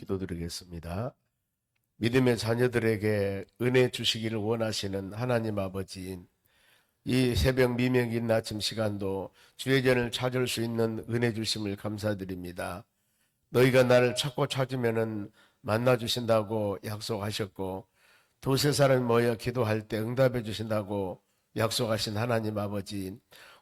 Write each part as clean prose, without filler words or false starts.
기도드리겠습니다. 믿음의 자녀들에게 은혜 주시기를 원하시는 하나님 아버지, 이 새벽 미명인 아침 시간도 주의 전을 찾을 수 있는 은혜 주심을 감사드립니다. 너희가 나를 찾고 찾으면은 만나 주신다고 약속하셨고, 두세 사람이 모여 기도할 때 응답해 주신다고 약속하신 하나님 아버지,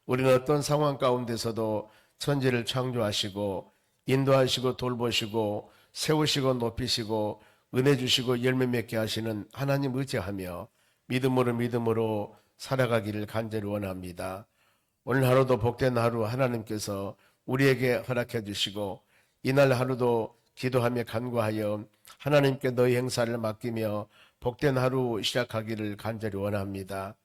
우리는 어떤 상황 가운데서도 천지를 창조하시고 인도하시고 돌보시고 세우시고 높이시고 은혜 주시고 열매 맺게 하시는 하나님 의지하며 믿음으로 살아가기를 간절히 원합니다. 오늘 하루도 복된 하루 하나님께서 우리에게 허락해 주시고 이날 하루도 기도하며 간구하여 하나님께 너희 행사를 맡기며 복된 하루 시작하기를 간절히 원합니다.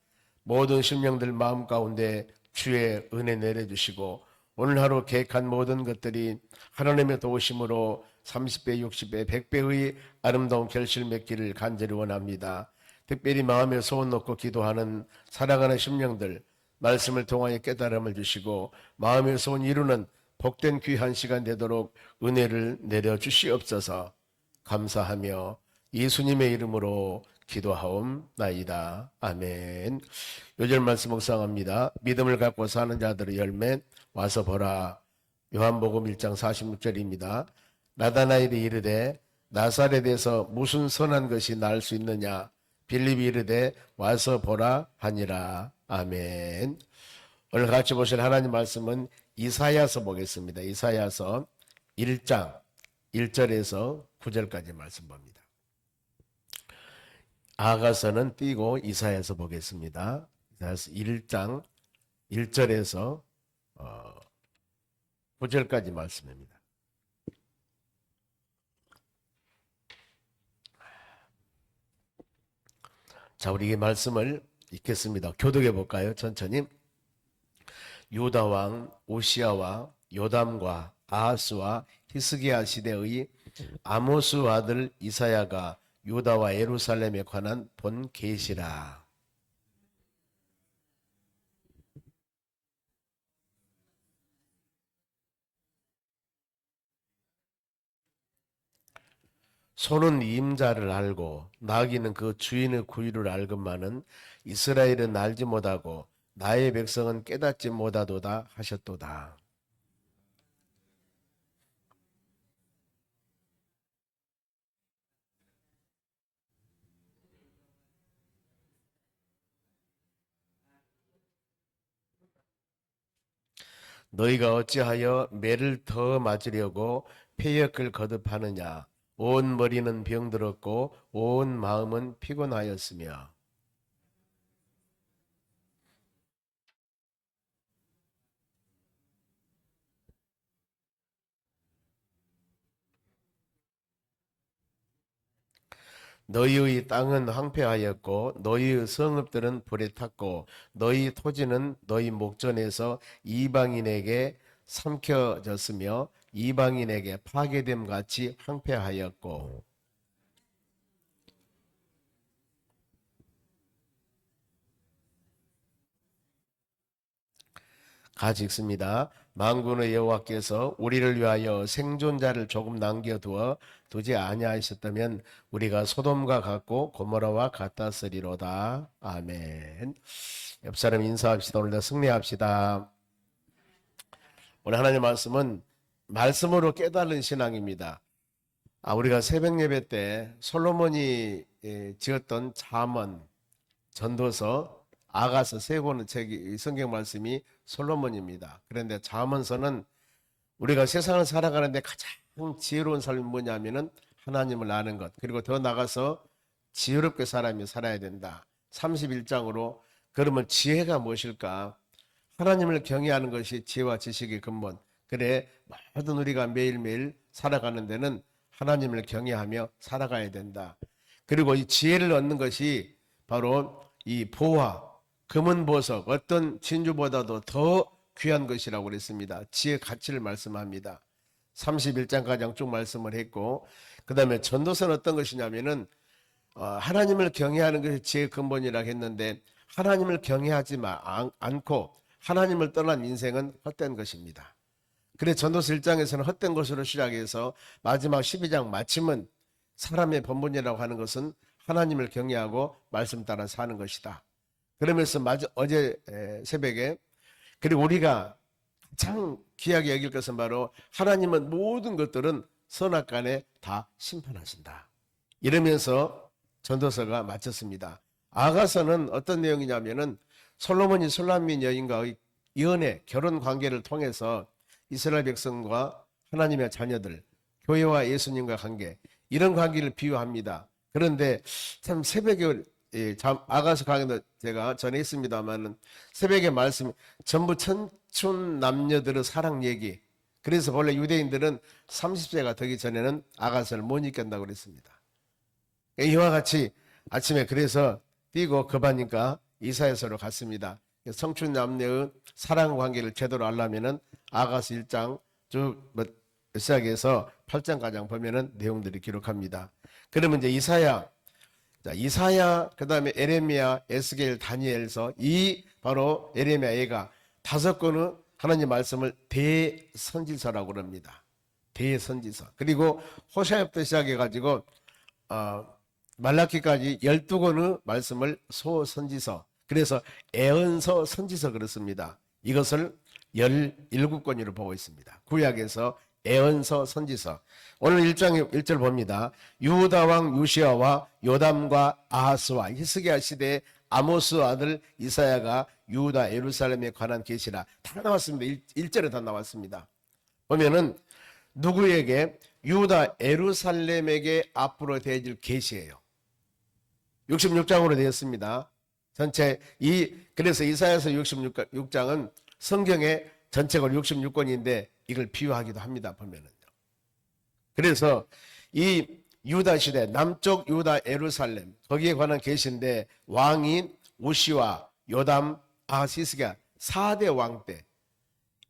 모든 심령들 마음 가운데 주의 은혜 내려주시고 오늘 하루 계획한 모든 것들이 하나님의 도우심으로 30배, 60배, 100배의 아름다운 결실 맺기를 간절히 원합니다. 특별히 마음에 소원 놓고 기도하는 사랑하는 심령들 말씀을 통하여 깨달음을 주시고 마음의 소원 이루는 복된 귀한 시간 되도록 은혜를 내려주시옵소서. 감사하며 예수님의 이름으로 기도하옵나이다. 아멘. 요절 말씀 묵상합니다. 믿음을 갖고 사는 자들의 열매 와서 보라. 요한복음 1장 46절입니다. 나다나엘이 이르되 나사렛에서 무슨 선한 것이 날 수 있느냐. 빌립이 이르되 와서 보라 하니라. 아멘. 오늘 같이 보실 하나님 말씀은 이사야서 보겠습니다. 이사야서 1장 1절에서 9절까지 말씀 봅니다. 아가서는 띄고 이사야서 보겠습니다. 이사야서 1장 1절에서 9절까지 말씀입니다. 자, 우리 이 말씀을 읽겠습니다. 교독해 볼까요? 천천히. 유다 왕 오시아와 요담과 아하스와 히스기야 시대의 아모스 아들 이사야가 유다와 예루살렘에 관한 본 계시라. 소는 임자를 알고 나귀는 그 주인의 구유를 알건만은 이스라엘은 알지 못하고 나의 백성은 깨닫지 못하도다 하셨도다. 너희가 어찌하여 매를 더 맞으려고 패역을 거듭하느냐. 온 머리는 병들었고 온 마음은 피곤하였으며. 너희의 땅은 황폐하였고 너희의 성읍들은 불에 탔고 너희 토지는 너희 목전에서 이방인에게 삼켜졌으며 이방인에게 파괴됨 같이 황폐하였고. 같이 읽습니다. 만군의 여호와께서 우리를 위하여 생존자를 조금 남겨두어 두지 아니하셨다면 우리가 소돔과 같고 고모라와 같았으리로다. 아멘. 옆 사람 인사합시다. 오늘도 승리합시다. 오늘 하나님의 말씀은 말씀으로 깨달은 신앙입니다. 우리가 새벽 예배 때 솔로몬이 지었던 잠언, 전도서, 아가서 세 권의 책이 성경 말씀이 솔로몬입니다. 그런데 잠언서는 우리가 세상을 살아가는데 가장 지혜로운 삶이 뭐냐면은 하나님을 아는 것, 그리고 더 나가서 지혜롭게 사람이 살아야 된다. 31장으로 그러면 지혜가 무엇일까? 하나님을 경외하는 것이 지혜와 지식의 근본. 그래 모든 우리가 매일매일 살아가는 데는 하나님을 경외하며 살아가야 된다. 그리고 이 지혜를 얻는 것이 바로 이 보화, 금은 보석, 어떤 진주보다도 더 귀한 것이라고 그랬습니다. 지혜의 가치를 말씀합니다. 31장까지 쭉 말씀을 했고, 그 다음에 전도서는 어떤 것이냐면은 하나님을 경외하는 것이 지혜의 근본이라고 했는데 하나님을 경외하지 않고 하나님을 떠난 인생은 헛된 것입니다. 그래 전도서 1장에서는 헛된 것으로 시작해서 마지막 12장 마침은 사람의 본분이라고 하는 것은 하나님을 경외하고 말씀 따라 사는 것이다. 그러면서 어제 새벽에 그리고 우리가 가장 귀하게 여길 것은 바로 하나님은 모든 것들은 선악간에 다 심판하신다. 이러면서 전도서가 마쳤습니다. 아가서는 어떤 내용이냐면은 솔로몬이 술람민 여인과의 연애, 결혼 관계를 통해서 이스라엘 백성과 하나님의 자녀들, 교회와 예수님과 관계, 이런 관계를 비유합니다. 그런데 참 새벽에 아가서 강의도 제가 전했습니다만은 새벽에 말씀 전부 청춘 남녀들의 사랑 얘기. 그래서 원래 유대인들은 30세가 되기 전에는 아가서를 못 읽겠다고 그랬습니다. 이와 같이 아침에 그래서 뛰고 급하니까 이사야서로 갔습니다. 청춘 남녀의 사랑 관계를 제대로 알려면은 아가서 1장 쭉 시작해서 8장까지 보면은 내용들이 기록합니다. 그러면 이제 이사야, 그 다음에 에레미야, 에스겔, 다니엘서 이 바로 에레미야가 5권의 하나님 말씀을 대선지서라고 그럽니다. 대선지서. 그리고 호세아부터 시작해가지고 말라기까지 12권의 말씀을 소선지서. 그래서 애언서 선지서 그렇습니다. 이것을 17권으로 보고 있습니다. 구약에서 애언서 선지서. 오늘 1장 1절 봅니다. 유다 왕 요시야와 요담과 아하스와 히스기야 시대의 아모스 아들 이사야가 유다 예루살렘에 관한 계시라. 다 나왔습니다. 1절에 다 나왔습니다. 보면은 누구에게? 유다 예루살렘에게 앞으로 되어질 계시예요. 66장으로 되었습니다. 전체 그래서 이사야서 66장은 성경의 전체가 66권인데 이걸 비유하기도 합니다. 보면은요. 그래서 이 유다 시대 남쪽 유다 예루살렘 거기에 관한 계시인데 왕인 우시와 요담 아하스가 4대 왕 때,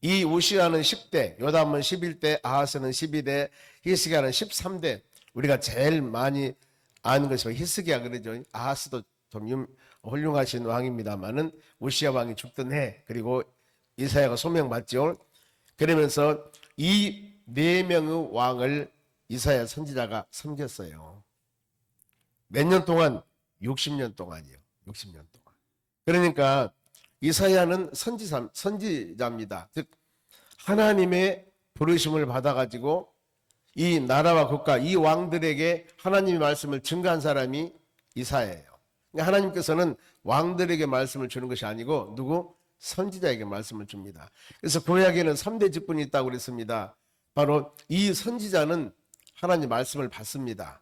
이 우시아는 10대, 요담은 11대, 아하스는 12대, 히스기야는 13대. 우리가 제일 많이 아는 것이 히스기야 그러죠. 아하스도 좀 훌륭하신 왕입니다만은 우시아 왕이 죽던 해, 그리고 이사야가 소명받죠. 그러면서 이 4명의 왕을 이사야 선지자가 섬겼어요. 몇 년 동안? 60년 동안이요. 60년 동안. 그러니까 이사야는 선지자입니다. 즉 하나님의 부르심을 받아가지고 이 나라와 국가, 이 왕들에게 하나님의 말씀을 증거한 사람이 이사야예요. 그러니까 하나님께서는 왕들에게 말씀을 주는 것이 아니고 누구? 선지자에게 말씀을 줍니다. 그래서 구약에는 3대 직분이 있다고 그랬습니다. 바로 이 선지자는 하나님 말씀을 받습니다.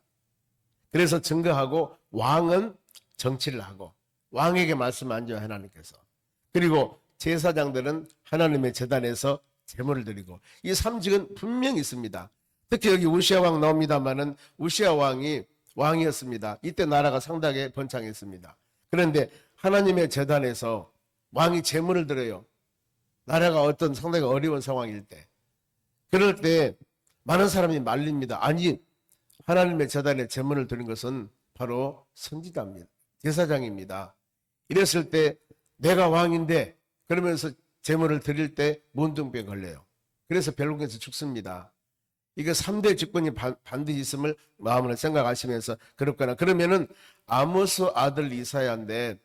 그래서 증거하고 왕은 정치를 하고 왕에게 말씀을 안 줘요, 하나님께서. 그리고 제사장들은 하나님의 제단에서 제물을 드리고 이 3직은 분명히 있습니다. 특히 여기 우시아 왕 나옵니다만은 우시아 왕이었습니다. 이때 나라가 상당히 번창했습니다. 그런데 하나님의 제단에서 왕이 제물을 드려요. 나라가 어떤 상당히 어려운 상황일 때. 그럴 때 많은 사람이 말립니다. 아니, 하나님의 제단에 제물을 드린 것은 바로 선지자입니다. 제사장입니다. 이랬을 때 내가 왕인데 그러면서 제물을 드릴 때 문둥병 걸려요. 그래서 벨론에서 죽습니다. 이게 3대 직분이 반드시 있음을 마음으로 생각하시면서 그렇거나 그러면은 아모스 아들 이사야인데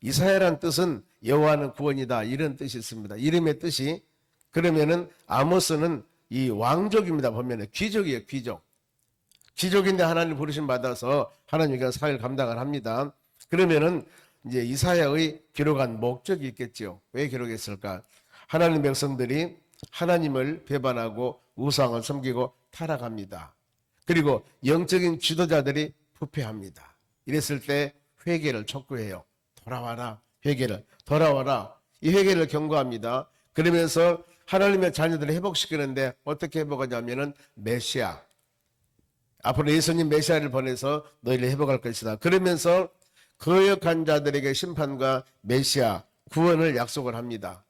이사야란 뜻은 여호와는 구원이다 이런 뜻이 있습니다. 이름의 뜻이. 그러면은 아모스는 이 왕족입니다. 보면은 귀족이에요. 귀족인데 하나님 부르심 받아서 하나님과 사회를 감당을 합니다. 그러면은 이제 이사야의 기록한 목적이 있겠죠. 왜 기록했을까? 하나님 백성들이 하나님을 배반하고 우상을 섬기고 타락합니다. 그리고 영적인 지도자들이 부패합니다. 이랬을 때 회개를 촉구해요. 돌아와라. 돌아와라. 이 회개를 경고합니다. 그러면서 하나님의 자녀들을 회복시키는데 어떻게 회복하냐면은 메시아. 앞으로 예수님 메시아를 보내서 너희를 회복할 것이다. 그러면서 거역한 자들에게 심판과 메시아, 구원을 약속을 합니다.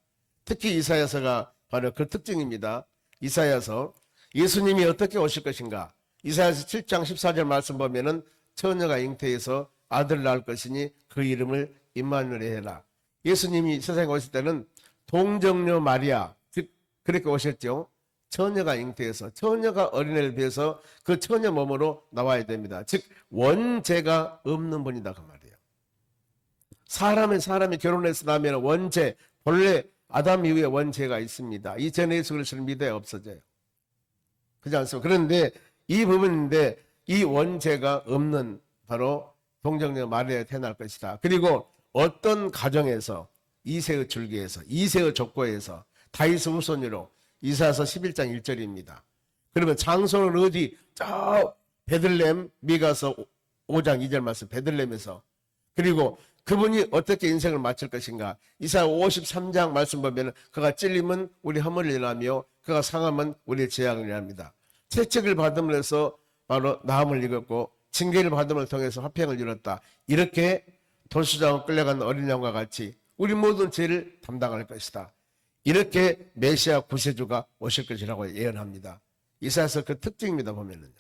특히 이사야서가 바로 그 특징입니다. 이사야서 예수님이 어떻게 오실 것인가? 이사야서 7장 14절 말씀 보면은 처녀가 잉태해서 아들 낳을 것이니 그 이름을 임마누엘 해라. 예수님이 세상에 오실 때는 동정녀 마리아, 즉 그렇게 오셨죠. 처녀가 잉태해서 처녀가 어린애를 비해서 그 처녀 몸으로 나와야 됩니다. 즉 원죄가 없는 분이다 그 말이에요. 사람이 결혼해서 나면 원죄, 본래 아담 이후에 원죄가 있습니다. 이 전에 예수 그리스도를 믿어야 없어져요. 그렇지 않습니까? 그런데 이 부분인데 이 원죄가 없는 바로 동정녀 마리아가 태어날 것이다. 그리고 어떤 가정에서 이새의 줄기에서 이새의 족보에서 다윗의 후손으로 이사야서 11장 1절입니다. 그러면 장소는 어디? 저 베들레헴 미가서 5장 2절 말씀 베들레헴에서. 그리고 그분이 어떻게 인생을 마칠 것인가? 이사야 53장 말씀 보면 그가 찔림은 우리 허물을 일하며 그가 상함은 우리의 죄악을 일합니다. 채찍을 받음으로써 바로 나음을 입었고 징계를 받음을 통해서 화평을 이뤘다. 이렇게 돌수장으로 끌려간 어린 양과 같이 우리 모든 죄를 담당할 것이다. 이렇게 메시아 구세주가 오실 것이라고 예언합니다. 이사야서 그 특징입니다. 보면은요.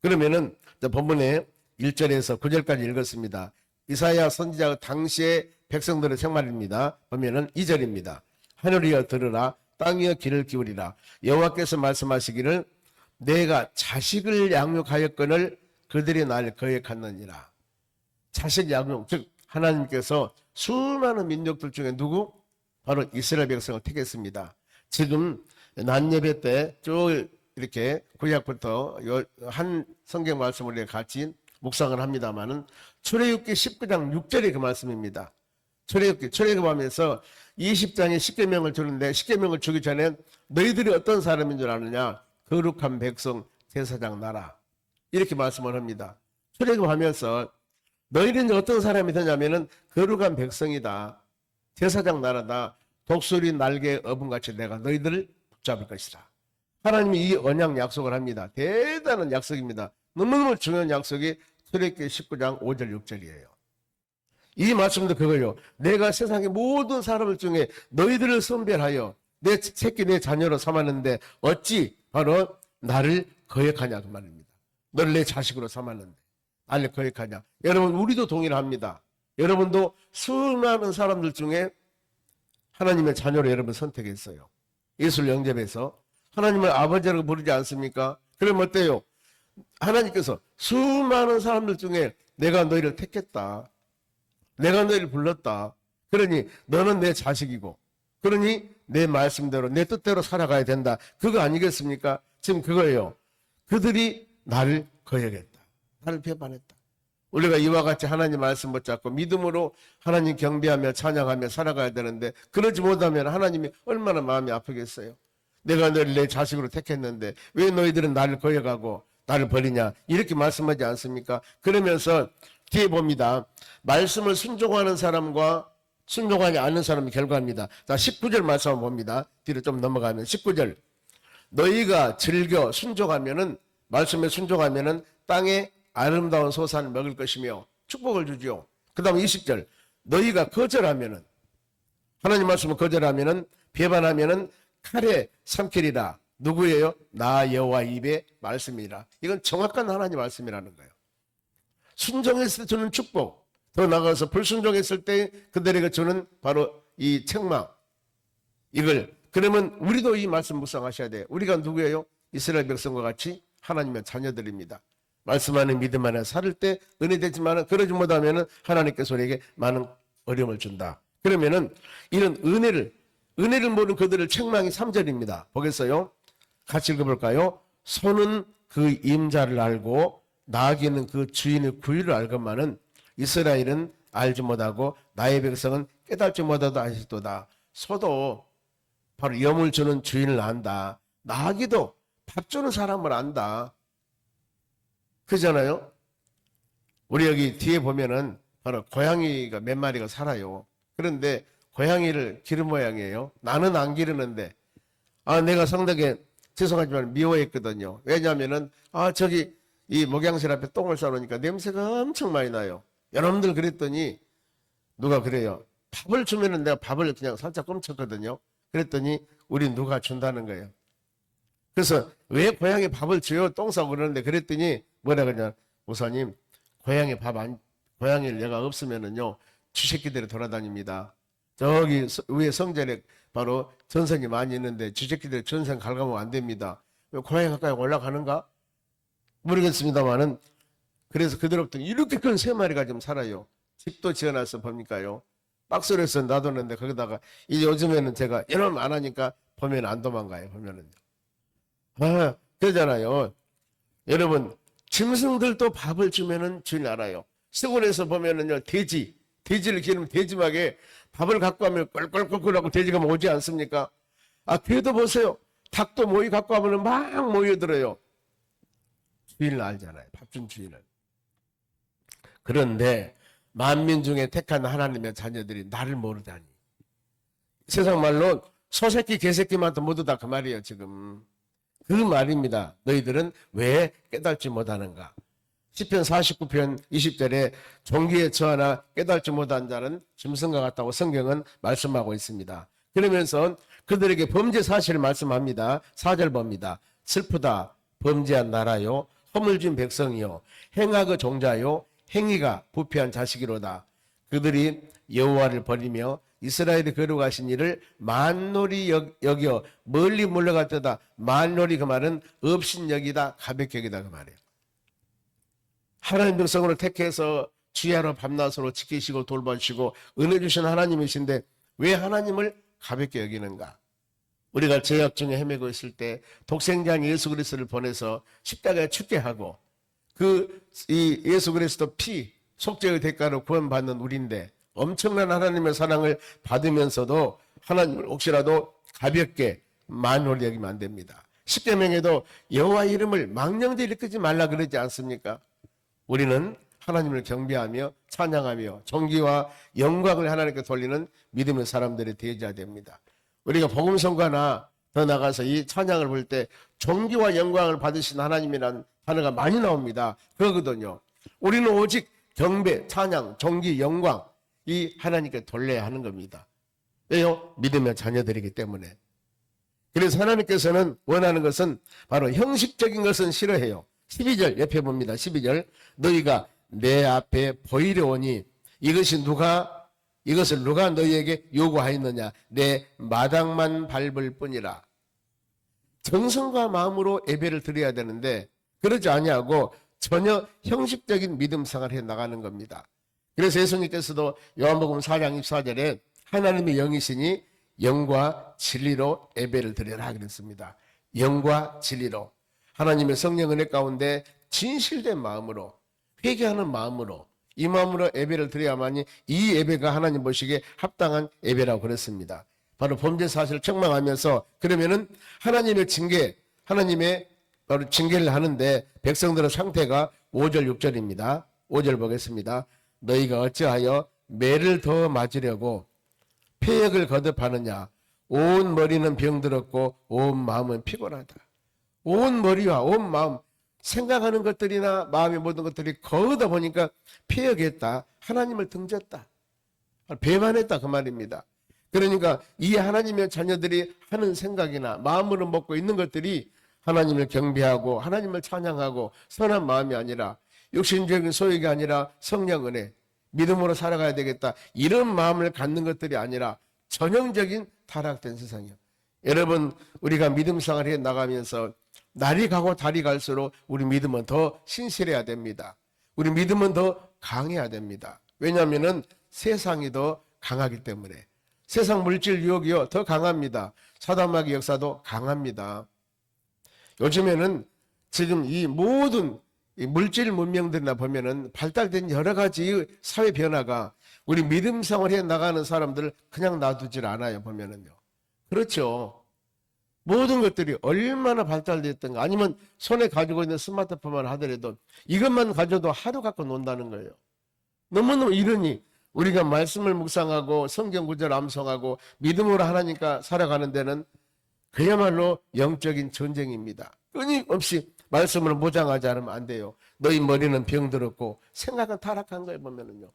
그러면은 본문에 1절에서 9절까지 읽었습니다. 이사야 선지자가 당시의 백성들의 생활입니다. 보면은 2절입니다. 하늘이여 들으라, 땅이여 귀를 기울이라. 여호와께서 말씀하시기를 내가 자식을 양육하였거늘 그들이 날 거역하느니라. 자식 양육, 즉 하나님께서 수많은 민족들 중에 누구? 바로 이스라엘 백성을 택했습니다. 지금 난예배 때 쭉 이렇게 구약부터 한 성경 말씀을 같이 묵상을 합니다만은 출애굽기 19장 6절의 그 말씀입니다. 출애굽기 하면서 20장에 십계명을 주는데 십계명을 주기 전에 너희들이 어떤 사람인 줄 아느냐? 거룩한 백성 제사장 나라. 이렇게 말씀을 합니다. 출애굽하면서 너희는 어떤 사람이 되냐면은 거룩한 백성이다. 제사장 나라다. 독수리 날개 어분같이 내가 너희들을 붙잡을 것이다. 하나님이 이 언약 약속을 합니다. 대단한 약속입니다. 너무너무 중요한 약속이 출애굽기 19장 5절 6절이에요. 이 말씀도 그거예요. 내가 세상의 모든 사람을 중에 너희들을 선별하여 내 새끼 내 자녀로 삼았는데 어찌 바로 나를 거역하냐 그 말입니다. 너를 내 자식으로 삼았는데 나를 거역하냐. 여러분 우리도 동일합니다. 여러분도 수많은 사람들 중에 하나님의 자녀로 여러분 선택했어요. 예수를 영접해서 하나님을 아버지라고 부르지 않습니까? 그럼 어때요? 하나님께서 수많은 사람들 중에 내가 너희를 택했다. 내가 너희를 불렀다. 그러니 너는 내 자식이고 그러니 내 말씀대로 내 뜻대로 살아가야 된다. 그거 아니겠습니까? 지금 그거예요. 그들이 나를 거역했다. 나를 배반했다. 우리가 이와 같이 하나님 말씀 붙잡고 믿음으로 하나님 경배하며 찬양하며 살아가야 되는데 그러지 못하면 하나님이 얼마나 마음이 아프겠어요. 내가 너를 내 자식으로 택했는데 왜 너희들은 나를 거역하고 나를 버리냐 이렇게 말씀하지 않습니까? 그러면서 뒤에 봅니다. 말씀을 순종하는 사람과 순종하지 않는 사람의 결과입니다. 자 19절 말씀을 봅니다. 뒤로 좀 넘어가면 19절 너희가 즐겨 순종하면은 말씀에 순종하면은 땅에 아름다운 소산을 먹을 것이며 축복을 주지요. 그 다음 20절 너희가 거절하면은 하나님 말씀을 거절하면은 배반하면은 칼에 삼키리라. 누구예요? 나 여호와 입의 말씀이라. 이건 정확한 하나님 말씀이라는 거예요. 순종했을 때 주는 축복, 더 나아가서 불순종했을 때 그들에게 주는 바로 이 책망. 이걸 그러면 우리도 이 말씀 묵상하셔야 돼요. 우리가 누구예요? 이스라엘 백성과 같이 하나님의 자녀들입니다. 말씀 안에 믿음 안에 살을 때 은혜되지만 그러지 못하면 하나님께서 우리에게 많은 어려움을 준다. 그러면은 이런 은혜를 모르는 그들을 책망이 3절입니다. 보겠어요? 같이 읽어볼까요? 소는 그 임자를 알고 나귀는 그 주인의 구유를 알건만은 이스라엘은 알지 못하고 나의 백성은 깨닫지 못하도 아시도다. 소도 바로 염을 주는 주인을 안다. 나귀도 밥 주는 사람을 안다. 그잖아요. 우리 여기 뒤에 보면은 바로 고양이가 몇 마리가 살아요. 그런데 고양이를 기른 모양이에요. 나는 안 기르는데 내가 상당히 죄송하지만 미워했거든요. 왜냐하면은 저기 이 목양실 앞에 똥을 싸놓으니까 냄새가 엄청 많이 나요. 여러분들 그랬더니 누가 그래요. 밥을 주면은 내가 밥을 그냥 살짝 끔쳤거든요. 그랬더니 우리 누가 준다는 거예요. 그래서 왜 고양이 밥을 줘요? 똥 싸고 그러는데 그랬더니 뭐라 그러냐. 목사님 고양이를 내가 없으면은요 주새끼들이 돌아다닙니다. 저기 위에 성전에 바로 전선이 많이 있는데 쥐새끼들 전선 갉아먹으면 안 됩니다. 왜 고양이 가까이 올라가는가? 모르겠습니다만은 그래서 그들로부터 이렇게 큰 세 마리가 지금 살아요. 집도 지어놔서 봅니까요? 박스로 해서 놔뒀는데 거기다가 이제 요즘에는 제가 이런 안 하니까 보면 안 도망가요. 보면은 그러잖아요. 여러분 짐승들도 밥을 주면은 주인 알아요. 시골에서 보면은요 돼지를 기르면 돼지막에 밥을 갖고 가면 껄껄껄껄하고 돼지가 오지 않습니까? 그래도 보세요. 닭도 모이 갖고 가면은 막 모여들어요. 주인을 알잖아요. 밥 준 주인을. 그런데 만민 중에 택한 하나님의 자녀들이 나를 모르다니. 세상 말로 소새끼 개새끼만도 모두 다 그 말이에요. 지금 그 말입니다. 너희들은 왜 깨닫지 못하는가? 시편 49편 20절에 종기에 처하나 깨닫지 못한 자는 짐승과 같다고 성경은 말씀하고 있습니다. 그러면서 그들에게 범죄 사실을 말씀합니다. 4절 봅니다. 슬프다 범죄한 나라요 허물진 백성이요 행악의 종자요 행위가 부패한 자식이로다. 그들이 여호와를 버리며 이스라엘이 거룩하신 이를 만놀히 여겨 멀리 물러갈 때다. 만놀히 그 말은 업신여기다 가볍게 여기다 그 말이에요. 하나님 백성으로 택해서 주야로 밤낮으로 지키시고 돌봐주시고 은혜 주신 하나님이신데 왜 하나님을 가볍게 여기는가? 우리가 죄악 중에 헤매고 있을 때 독생자인 예수 그리스도를 보내서 십자가에 죽게 하고 이 예수 그리스도 피 속죄의 대가로 구원받는 우리인데 엄청난 하나님의 사랑을 받으면서도 하나님을 혹시라도 가볍게 만홀히 여기면 안 됩니다. 십계명에도 여호와 이름을 망령되 일으키지 말라 그러지 않습니까? 우리는 하나님을 경배하며 찬양하며 존귀와 영광을 하나님께 돌리는 믿음의 사람들이 되어야 됩니다. 우리가 복음성가나 더 나가서 이 찬양을 볼 때 존귀와 영광을 받으신 하나님이라는 단어가 많이 나옵니다. 그러거든요. 우리는 오직 경배, 찬양, 존귀, 영광 이 하나님께 돌려야 하는 겁니다. 왜요? 믿음의 자녀들이기 때문에. 그래서 하나님께서는 원하는 것은 바로 형식적인 것은 싫어해요. 12절 옆에 봅니다. 12절 너희가 내 앞에 보이려 오니 이것을 누가 너희에게 요구하였느냐 내 마당만 밟을 뿐이라. 정성과 마음으로 예배를 드려야 되는데 그러지 아니하고 전혀 형식적인 믿음 생활을 해 나가는 겁니다. 그래서 예수님께서도 요한복음 4장 24절에 하나님의 영이시니 영과 진리로 예배를 드려라 그랬습니다. 영과 진리로 하나님의 성령 은혜 가운데 진실된 마음으로 회개하는 마음으로 이 마음으로 예배를 드려야만이 이 예배가 하나님 보시기에 합당한 예배라고 그랬습니다. 바로 범죄 사실을 책망하면서 그러면은 하나님의 바로 징계를 하는데 백성들의 상태가 5절 6절입니다. 5절 보겠습니다. 너희가 어찌하여 매를 더 맞으려고 폐역을 거듭하느냐 온 머리는 병들었고 온 마음은 피곤하다. 온 머리와 온 마음 생각하는 것들이나 마음의 모든 것들이 거기다 보니까 폐역했다. 하나님을 등졌다. 배반했다 그 말입니다. 그러니까 이 하나님의 자녀들이 하는 생각이나 마음으로 먹고 있는 것들이 하나님을 경배하고 하나님을 찬양하고 선한 마음이 아니라 육신적인 소욕이 아니라 성령 은혜 믿음으로 살아가야 되겠다 이런 마음을 갖는 것들이 아니라 전형적인 타락된 세상이에요. 여러분 우리가 믿음 생활을 해 나가면서 날이 가고 달이 갈수록 우리 믿음은 더 신실해야 됩니다. 우리 믿음은 더 강해야 됩니다. 왜냐하면 세상이 더 강하기 때문에 세상 물질 유혹이요 더 강합니다. 사단마귀 역사도 강합니다. 요즘에는 지금 이 모든 물질 문명들이나 보면은 발달된 여러 가지 사회 변화가 우리 믿음 생활에 나가는 사람들을 그냥 놔두질 않아요. 보면은요. 그렇죠. 모든 것들이 얼마나 발달됐던가 아니면 손에 가지고 있는 스마트폰만 하더라도 이것만 가져도 하루 갖고 논다는 거예요. 너무너무 이러니 우리가 말씀을 묵상하고 성경 구절 암송하고 믿음으로 하나님과 살아가는 데는 그야말로 영적인 전쟁입니다. 끊임없이 말씀을 모장하지 않으면 안 돼요. 너희 머리는 병들었고 생각은 타락한 거예요. 보면은요.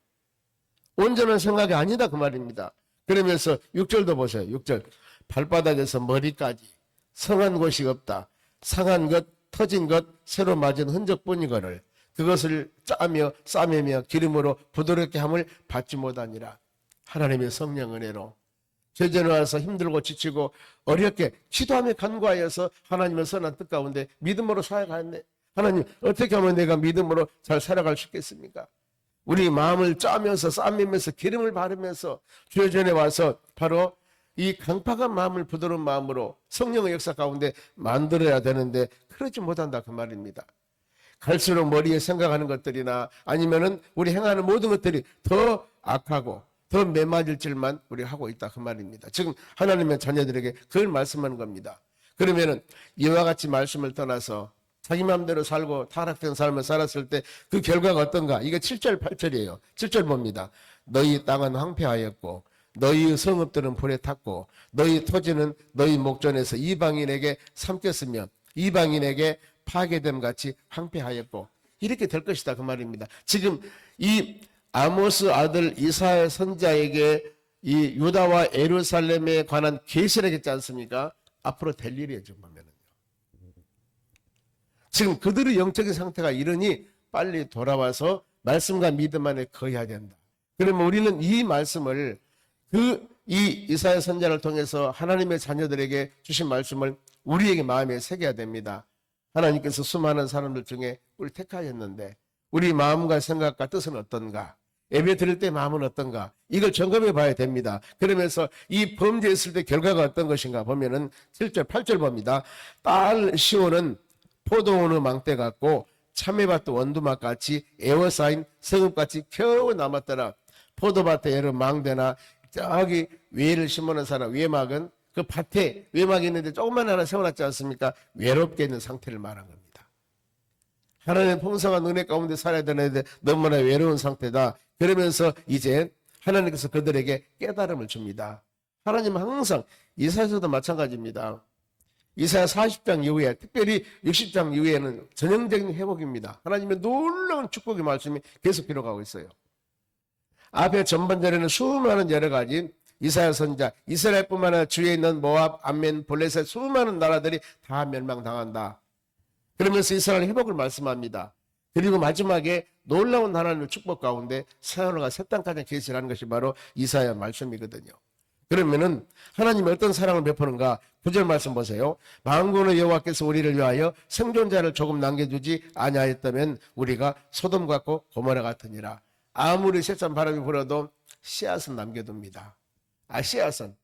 온전한 생각이 아니다 그 말입니다. 그러면서 6절도 보세요. 6절 발바닥에서 머리까지 성한 곳이 없다. 상한 것, 터진 것, 새로 맞은 흔적뿐이거늘 그것을 싸매며 기름으로 부드럽게 함을 받지 못하니라. 하나님의 성령 은혜로 죄전에 와서 힘들고 지치고 어렵게 기도하며 간구하여서 하나님의 선한 뜻 가운데 믿음으로 살아가는데 하나님 어떻게 하면 내가 믿음으로 잘 살아갈 수 있겠습니까? 우리 마음을 짜면서 싸매면서 기름을 바르면서 주의 전에 와서 바로 이 강팍한 마음을 부드러운 마음으로 성령의 역사 가운데 만들어야 되는데 그러지 못한다 그 말입니다. 갈수록 머리에 생각하는 것들이나 아니면은 우리 행하는 모든 것들이 더 악하고 더 매맞을 줄만 우리가 하고 있다 그 말입니다. 지금 하나님의 자녀들에게 그걸 말씀하는 겁니다. 그러면은 이와 같이 말씀을 떠나서 자기 마음대로 살고 타락된 삶을 살았을 때 그 결과가 어떤가? 이게 7절 8절이에요. 7절 봅니다. 너희 땅은 황폐하였고 너희 성읍들은 불에 탔고 너희 토지는 너희 목전에서 이방인에게 삼켰으며 이방인에게 파괴됨 같이 황폐하였고 이렇게 될 것이다 그 말입니다. 지금 이 아모스 아들 이사야 선지자에게 이 유다와 예루살렘에 관한 계시를 했지 않습니까? 앞으로 될 일이에요 지금 보면은요. 지금 그들의 영적인 상태가 이러니 빨리 돌아와서 말씀과 믿음 안에 거해야 된다. 그러면 우리는 이 말씀을 이 이사야 선지자를 통해서 하나님의 자녀들에게 주신 말씀을 우리에게 마음에 새겨야 됩니다. 하나님께서 수많은 사람들 중에 우리를 택하였는데 우리 마음과 생각과 뜻은 어떤가? 예배 드릴 때 마음은 어떤가? 이걸 점검해 봐야 됩니다. 그러면서 이 범죄했을 때 결과가 어떤 것인가 보면은 7절 8절 봅니다. 딸 시온은 포도원의 망대 같고 참외밭도 원두막 같이 에워싸인 성읍같이 겨우 남았더라. 포도밭에 예를 망대나 저기 외를 심어놓은 사람 외막은 그 밭에 외막이 있는데 조금만 하나 세워놨지 않습니까? 외롭게 있는 상태를 말한 겁니다. 하나님의 풍성한 은혜 가운데 살아야 되는데 너무나 외로운 상태다. 그러면서 이제 하나님께서 그들에게 깨달음을 줍니다. 하나님은 항상 이사야서도 마찬가지입니다. 이사야 40장 이후에 특별히 60장 이후에는 전형적인 회복입니다. 하나님의 놀라운 축복의 말씀이 계속 기록하고 있어요. 앞에 전반절에는 수많은 여러 가지 이사야 선지자, 이스라엘뿐만 아니라 주위에 있는 모압, 암멘, 블레셋 수많은 나라들이 다 멸망당한다. 그러면서 이스라엘 회복을 말씀합니다. 그리고 마지막에 놀라운 하나님의 축복 가운데 새하늘과 새 땅까지 계시라는 것이 바로 이사야 말씀이거든요. 그러면은 하나님이 어떤 사랑을 베푸는가? 9절 말씀 보세요. 만군의 여호와께서 우리를 위하여 생존자를 조금 남겨주지 아니하였다면 우리가 소돔 같고 고모라 같으니라. 아무리 세찬 바람이 불어도 씨앗은 남겨둡니다. 씨앗은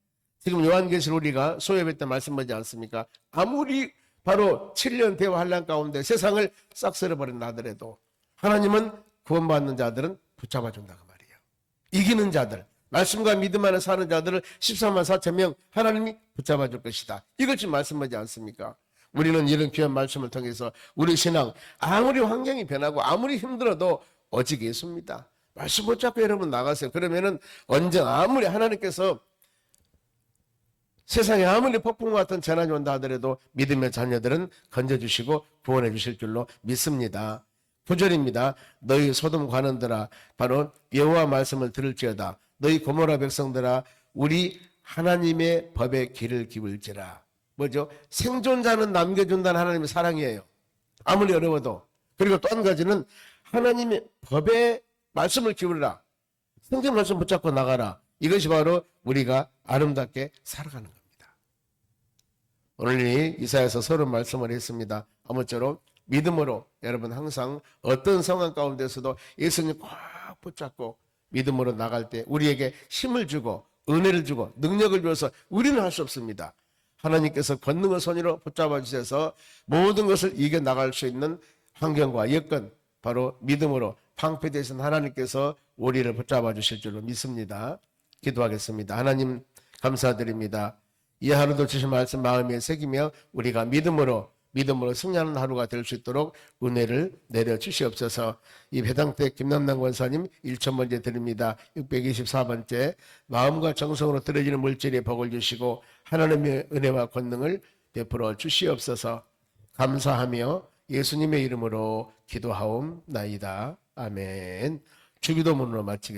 지금 요한계시록 우리가 소유할 때 말씀하지 않습니까? 아무리 바로 7년 대화 환란 가운데 세상을 싹 쓸어버린 나더라도 하나님은 구원받는 자들은 붙잡아 준다 그 말이에요. 이기는 자들, 말씀과 믿음 안에 사는 자들을 14만 4천 명 하나님이 붙잡아 줄 것이다. 이걸 지금 말씀하지 않습니까? 우리는 이런 귀한 말씀을 통해서 우리 신앙 아무리 환경이 변하고 아무리 힘들어도 오직 예수입니다. 말씀 붙잡고 여러분 나가세요. 그러면은 언젠가 아무리 하나님께서 세상에 아무리 폭풍과 같은 재난이 온다 하더라도 믿음의 자녀들은 건져주시고 구원해 주실 줄로 믿습니다. 9절입니다. 너희 소돔 관원들아 바로 여호와 말씀을 들을지어다. 너희 고모라 백성들아 우리 하나님의 법에 귀를 기울지라. 뭐죠? 생존자는 남겨준다는 하나님의 사랑이에요. 아무리 어려워도. 그리고 또 한 가지는 하나님의 법에 말씀을 기울이라. 성경 말씀 붙잡고 나가라. 이것이 바로 우리가 아름답게 살아가는 겁니다. 오늘 이사야서 30 말씀을 했습니다. 아무쪼록 믿음으로 여러분 항상 어떤 상황 가운데서도 예수님 꽉 붙잡고 믿음으로 나갈 때 우리에게 힘을 주고 은혜를 주고 능력을 주어서 우리는 할 수 없습니다. 하나님께서 권능의 손으로 붙잡아 주셔서 모든 것을 이겨나갈 수 있는 환경과 여건 바로 믿음으로 방패되신 하나님께서 우리를 붙잡아 주실 줄로 믿습니다. 기도하겠습니다. 하나님 감사드립니다. 이 하루도 주신 말씀 마음에 새기며 우리가 믿음으로 승리하는 하루가 될 수 있도록 은혜를 내려주시옵소서. 이 배당택 김남남 권사님 1,000번째 드립니다. 624번째 마음과 정성으로 들어지는 물질에 복을 주시고 하나님의 은혜와 권능을 베풀어 주시옵소서. 감사하며 예수님의 이름으로 기도하옵나이다. 아멘. 주기도문으로 마치겠습니다.